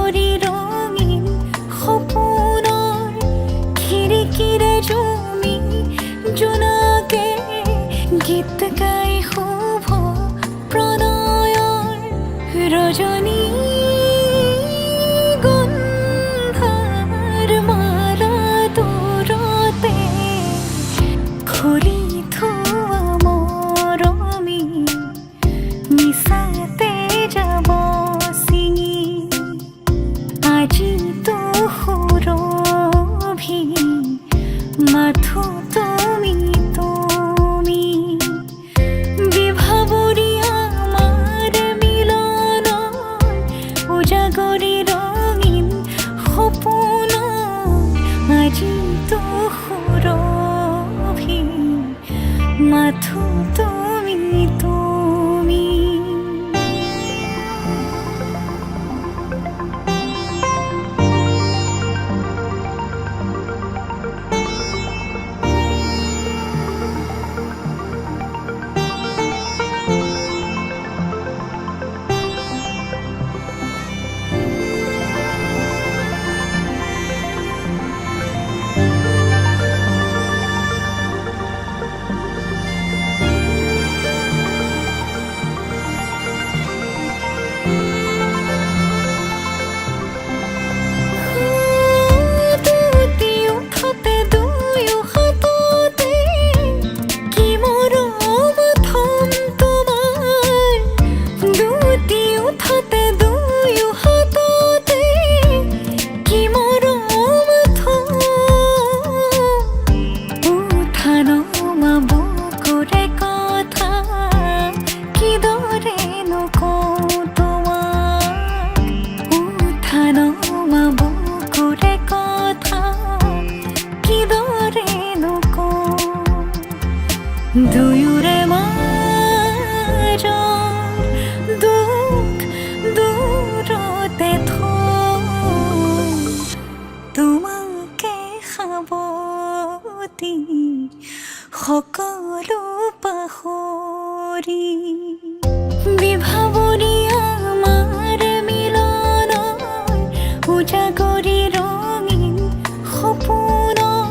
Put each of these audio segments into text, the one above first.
উজাগৰি ৰঙীন সপোনৰ খিৰিকীৰে জুমি জোনাকে গীত গাই শুভ প্ৰণয়ৰ ৰজনী গন্ধাৰ মালা দূৰতে খুলি থোৱা মৰমী মিছাতে যাব ছিঙি আজিতো সুৰভি মাথো তুমি তুমি বিভাৱৰী আমাৰ মিলন উজাগৰি ৰঙীন সপোন আজিতো সুৰভি মাথো তুমি তুমি দুয়োৰে মাজৰ দুখ দূৰতে থৈ তোমাকে সাৱটি সকলো পাহৰি বিভাৱৰী আমাৰ মিলন উজাগৰি ৰঙীন সপোনৰ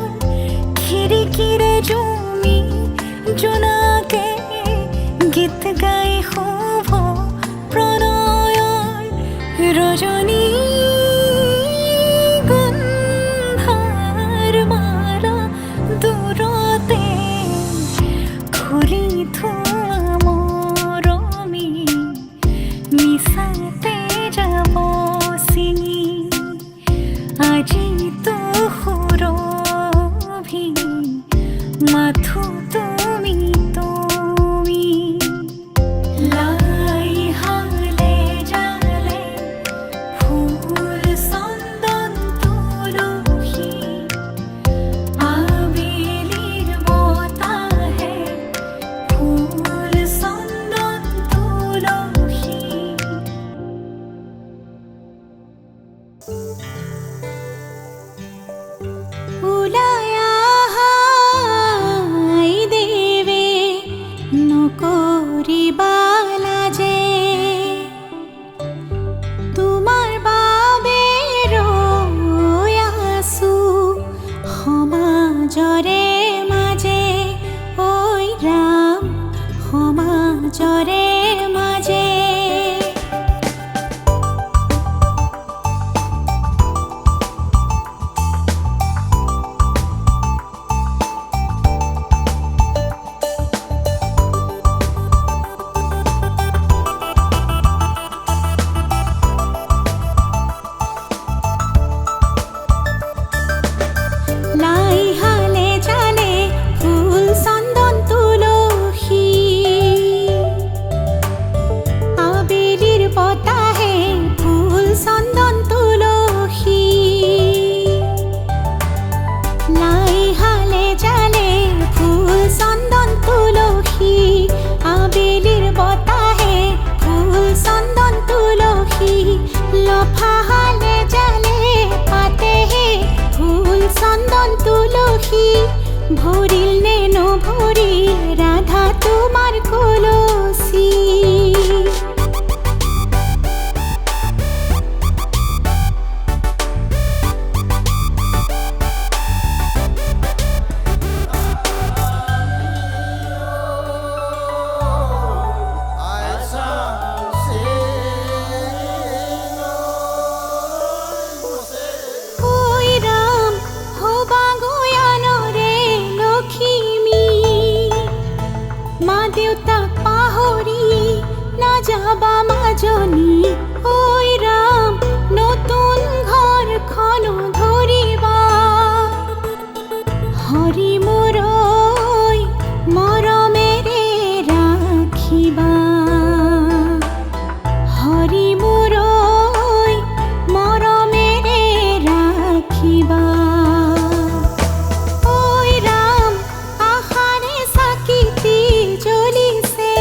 খিৰিকীৰে জুমি জোনাকে গীত গাই শুভ প্ৰণয়ৰ ৰজনী গন্ধাৰ মালা দূৰতে খুলি থোৱা মৰমী মিছাতে যাব ছিঙি আজিতো সুৰভি মাথো তুমি তুমি লাই হালে জালে ফুল চন্দন তুলসী আবেলিৰ বতাহে ফুল চন্দন তুলসী ওলাই আহাই দেৱে নকৰিবা লাজে তোমাৰ বাবে ৰৈ আছো সমাজৰে মাজে ঐ ৰাম সমাজৰে মাজে লাই হালে জালে ফুল চন্দন তুলসী আবেলিৰ বতাহে ফুল চন্দন তুলসী লাই হালে জালে ফুল চন্দন তুলসী আবেলিৰ বতাহে ফুল চন্দন তুলসী লফা হালে জালে পাতেহে ফুল চন্দন তুলসী ভৰিল নে নভৰিল ৰাধা তোমাৰ কলচী বাবা মাজনী ঐ ৰাম নতুন ঘৰখন ধৰিবা হৰি মোৰ ঐ মৰমেৰে ৰাখিবা হৰি মোৰ ঐ মৰমেৰে ৰাখিবা ঐ ৰাম আশাৰে চাকিটি জ্বলিছে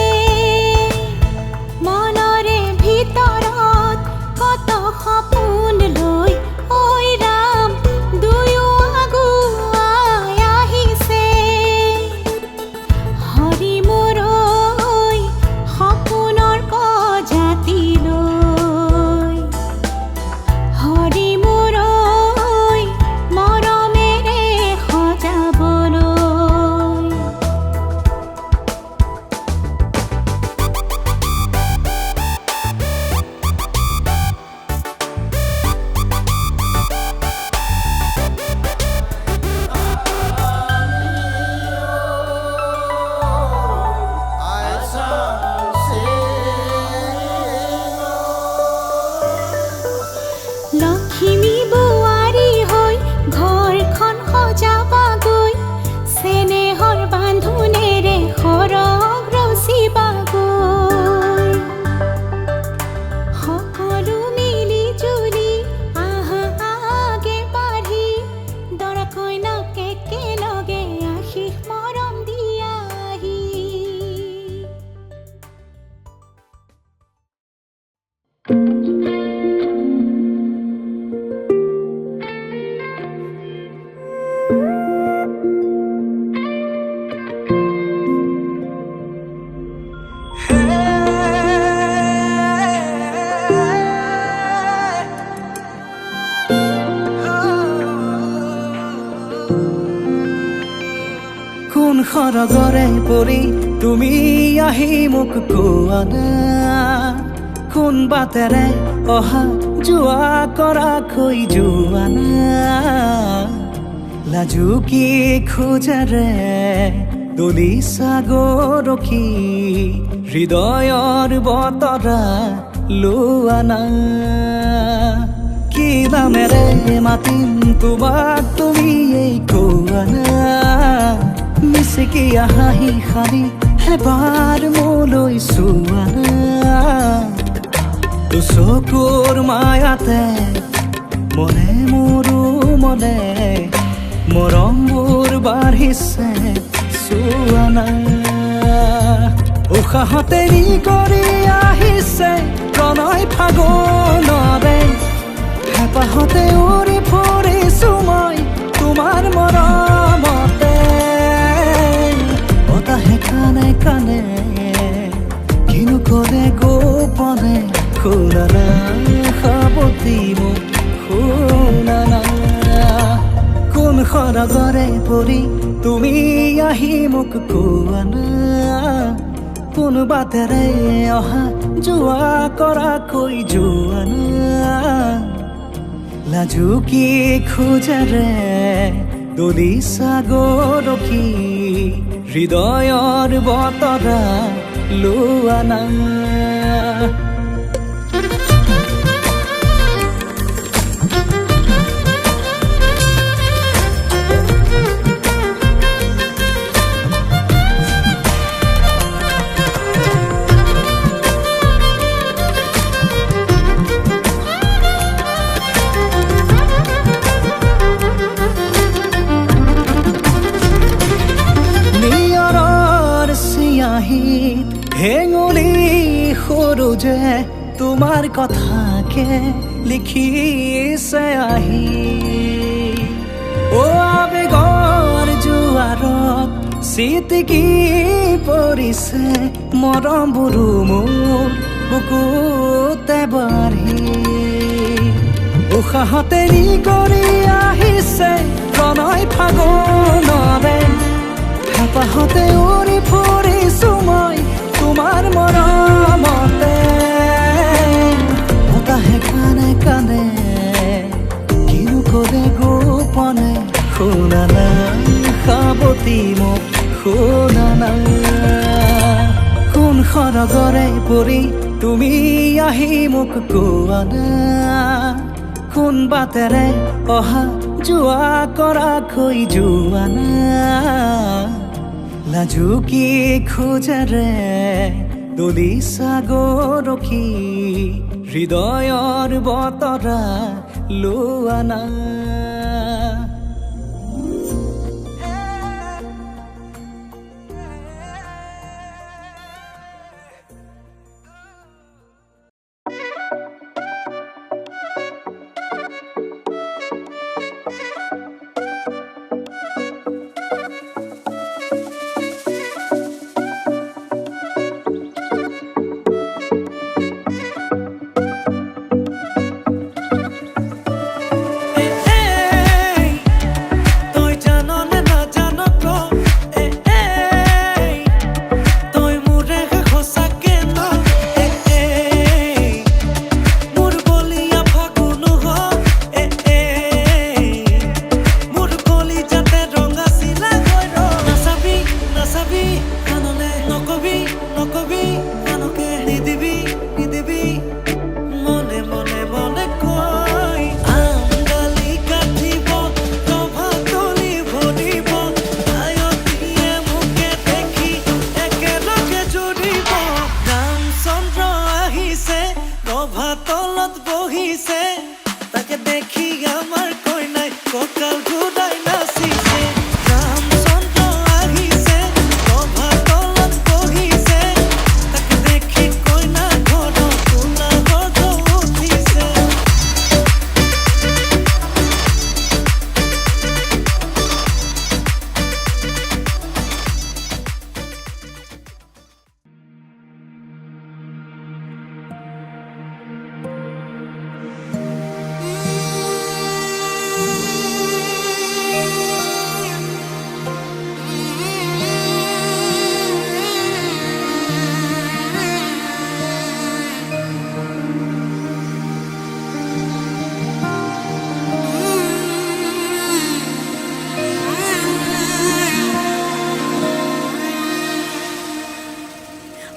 মনৰে ভিতৰত কত সপোন লৈ ঐ ৰাম দুয়ো আগুৱাই আহিছে হৰি মোৰ ঐ সপোনৰ প্ৰজাতি লৈ হৰি মোৰ ঐ মৰমেৰে সজাবলৈ লখিমী বোৱাৰী হৈ ঘৰখন সজাবাগৈ চেনেহৰ বান্ধোনেৰে সৰগ ৰচিবাগৈ সকলো মিলি জুলি আহা আগে বাঢ়ি দৰা কইনাক একেলগে আশীষ মৰম দিয়াহি কোন সৰগৰে পৰি তুমি আহি মোক কোৱা না কোন বাটেৰে অহা যোৱা কৰাকৈ যোৱা না লাজুকী খোজেৰে দলিছা গৰখি হৃদয়ৰ বতৰা লোৱা না কি নামেৰে মাতিম তোমাক তুমি এই কোৱা না মিচিকি হাঁহি সাৰি এবাৰ মোলৈ চোৱা না চকুৰ মায়াতে মনে মোৰো মনে মৰমবোৰ বাঢ়িছে চোৱা না উশাহতে নি কৰি আহিছে প্ৰণয় ফাগুনৰে হেঁপাহতে উৰি ফুৰিছো মই তোমাৰ মৰমতে বতাহে কানে কানে কিনো কৰে গোপনে শুনা না সাৱতি মোক শুনা না কোন সৰগৰে পৰি তুমি আহি মোক কোৱা না কোন বাটেৰে অহা যোৱা কৰাকৈ যোৱা না লাজুকী খোজেৰে দলিছা গৰখি হৃদয়ৰ বতৰা লোৱা না হেঙুলি সৰু যে তোমাৰ কথাকে লিখিছে আহি আবেগৰ জোৱাৰত চিটিকি পৰিছে মৰমবোৰো মোৰ বুকুতে বাঢ়ি উশাহতে নি কৰি আহিছে প্ৰণয় ফাগুনৰে হেঁপাহতে উৰি ফুৰিছো মই তোমাৰ মৰমতে বতাহে কানে কানে কিনো কৰে গোপনে শুনা না সাৱতি মোক শুনা না কোন সৰগৰে পৰি তুমি আহি মোক কোৱা না কোন বাটেৰে অহা যোৱা কৰা খৈ যোৱা না লাজুকী খোজেৰে দলিছা গৰখি হৃদয়ৰ বতৰা লোৱা না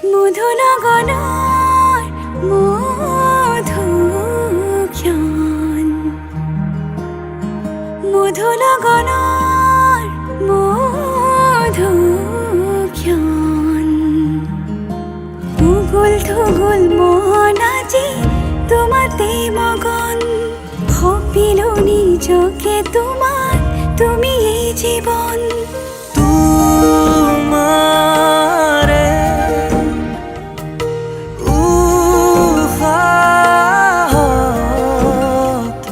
মধুনগৰৰ মধুক্ষণ মধুনগৰৰ মধুক্ষণ উগুল থুগুল মন আজি তোমাতে মগন সপিলো নিজকে তোমাৰ তুমি এই জীৱন তোমাৰে উশাহত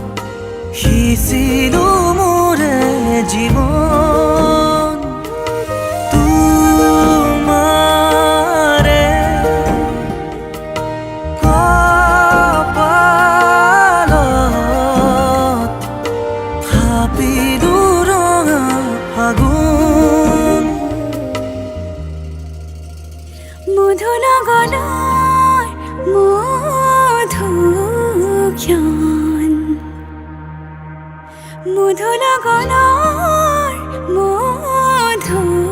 সিঁচিলো মোৰে জীৱন তোমাৰে কপালত থাপিলো ৰঙা ফাগুন মধুনগৰৰ মধুক্ষণ মধুনগৰৰ মধুক্ষণ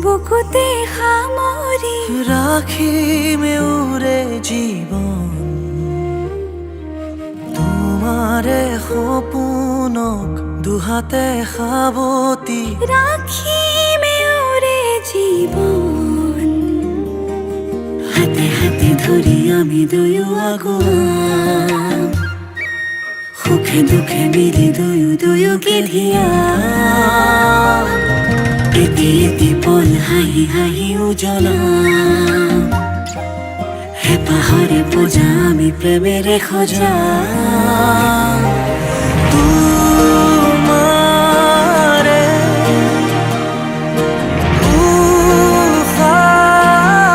বুকুতে সামৰি ৰাখিমে উৰে জীৱন তোমাৰে সপোনক দুহাতে সাৱতি ৰাখিমে উৰে জীৱন হাতে হাতে ধৰি আমি দুয়ো আগুৱাম সুখে দুখে মিলি দুয়ো দুয়োকে ধিয়াম এটি এটি পল হাঁহি হাঁহি উজ্বলাম হেঁপাহৰে পূজা আমি প্ৰেমেৰে সজাম তোমাৰে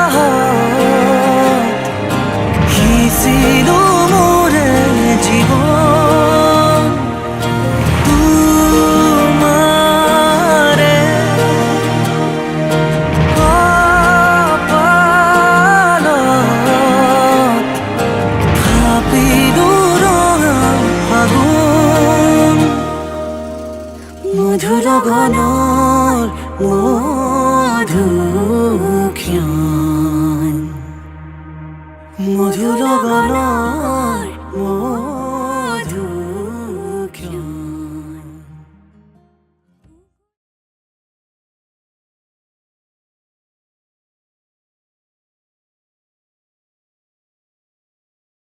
উশাহত মধুক্ষণ মধুৰ গণনা